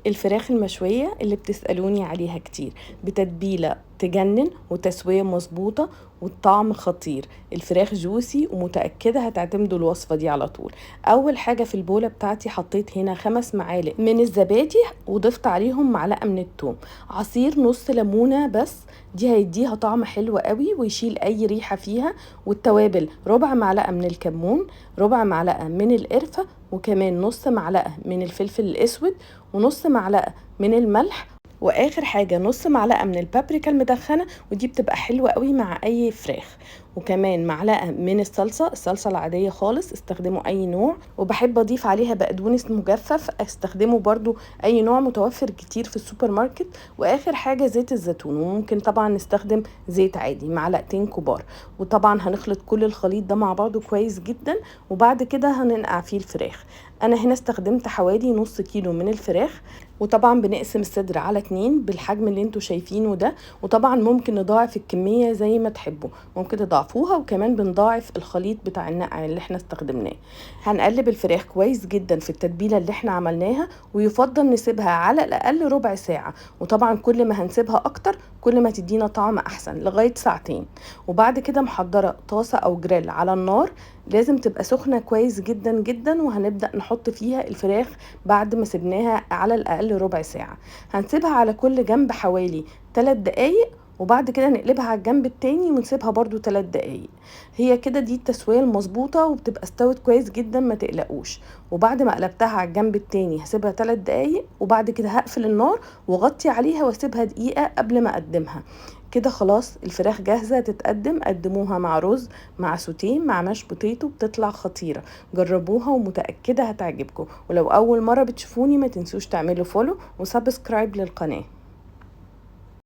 الفراخ المشوية اللي بتسألوني عليها كتير بتتبيلة تجنن وتسوية مظبوطة والطعم خطير. الفراخ جوسي ومتأكدة هتعتمدوا الوصفة دي على طول. أول حاجة في البولة بتاعتي حطيت هنا 5 معالق من الزبادي وضفت عليهم معلقة من الثوم، عصير نص ليمونة بس، دي هيديها طعم حلو قوي ويشيل أي ريحة فيها. والتوابل ربع معلقة من الكمون، ربع معلقة من القرفة، وكمان نص معلقة من الفلفل الأسود، ونص معلقة من الملح، واخر حاجه نص معلقه من البابريكا المدخنه، ودي بتبقى حلوه قوي مع اي فراخ. وكمان معلقه من الصلصه العاديه خالص، استخدموا اي نوع، وبحب اضيف عليها بقدونس مجفف، استخدموا برضو اي نوع متوفر كتير في السوبر ماركت. واخر حاجه زيت الزيتون، وممكن طبعا نستخدم زيت عادي، معلقتين كبار. وطبعا هنخلط كل الخليط ده مع بعضه كويس جدا، وبعد كده هننقع فيه الفراخ. انا هنا استخدمت حوالي نص كيلو من الفراخ، وطبعا بنقسم الصدر على 2 بالحجم اللي انتوا شايفينه ده. وطبعا ممكن نضاعف الكمية زي ما تحبوا، ممكن تضاعفوها، وكمان بنضاعف الخليط بتاع النقع اللي احنا استخدمناه. هنقلب الفراخ كويس جدا في التتبيلة اللي احنا عملناها، ويفضل نسيبها على الاقل ربع ساعة، وطبعا كل ما هنسيبها اكتر كل ما تدينا طعم احسن، لغاية ساعتين. وبعد كده محضرة طاسة او جريل على النار، لازم تبقى سخنة كويس جدا جدا، وهنبدأ نحط فيها الفراخ بعد ما سبناها على الأقل ربع ساعة. هنسيبها على كل جنب حوالي 3 دقايق، وبعد كده نقلبها على الجنب التاني ونسيبها برضو 3 دقايق. هي كده دي التسوية المظبوطة، وبتبقى استوت كويس جدا، ما تقلقوش. وبعد ما قلبتها على الجنب التاني هسيبها 3 دقايق، وبعد كده هقفل النار وغطي عليها واسيبها دقيقة قبل ما اقدمها. كده خلاص الفراخ جاهزة تتقدم. قدموها مع رز، مع سوتيه، مع ماش بوتيتو، بتطلع خطيرة. جربوها ومتأكدة هتعجبكم. ولو أول مرة بتشوفوني ما تنسوش تعملوا فولو وسبسكرايب للقناة.